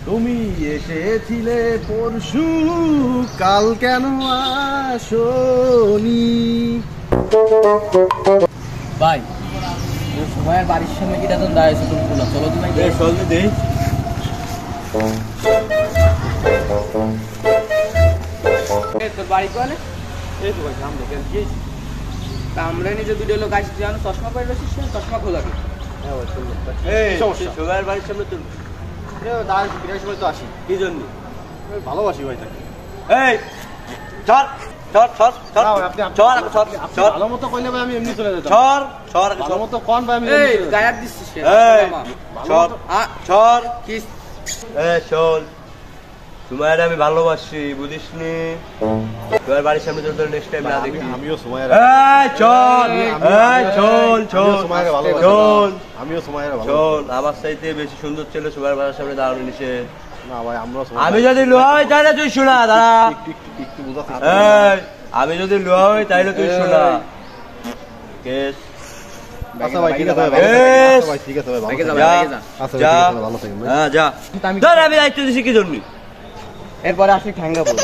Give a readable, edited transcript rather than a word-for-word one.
তুমি এসেছিলে পরশু, কাল কেন আসোনি? ভাই সময়ের বাড়ির সামনে কি দাদন দাঁড়িয়েছে তুমি বলো, চলো তুমি চল দেই। তোর বাড়ি কোয়ালে? এই তো ভাই সামনে কেন কি? আমরা নিজে দুটো লোক আসছি জানো, চশমা পরে রয়েছিস, চশমা খোলা কি? এই সমস্যা বাড়ির সামনে তুল দাঁড়ায় বিরাট সময় তো আসি। কি জন্য? ভালোবাসি ভাই তাকে। এই চল চল চল চল চল চল চল। ভালো মতো কইলে ভাই আমি এমনি চলে যেতাম। চল চল ভালো মতো কোন ভাই আমি এই গায়ার দিছিস। এই চল চল কিস। এই চল, তোমার আমি ভালোবাসি বুঝিসনি? তোমার বাড়ির সামনে চল, তোর নেক্সট টাইম না দেখি। আমিও সময়ের এই চল এই চল চল সময়ের ভালোবাসি চল। আমিও সময়ের ভালোবাসি চল। আমার চাইতে বেশি সুন্দর ছেলে সময়ের বাড়ির সামনে দাঁড়ানো নিছে না ভাই। আমরা আমি যদি লয় তাহলে তুই শোনা দাঁড়া একটু বুঝাতে। এই আমি যদি লয় তাহলে তুই শোনা। কেস আচ্ছা ভাই ঠিক আছে ভাই। আচ্ছা ভাই ঠিক আছে ভাই, ভালো থাকবেন। আচ্ছা যা ভালো থাকবেন। হ্যাঁ যা। ধর আমি দায়িত্ব দিছি কি জন্য? এরপরে আসি ঠ্যাঙ্গা বল।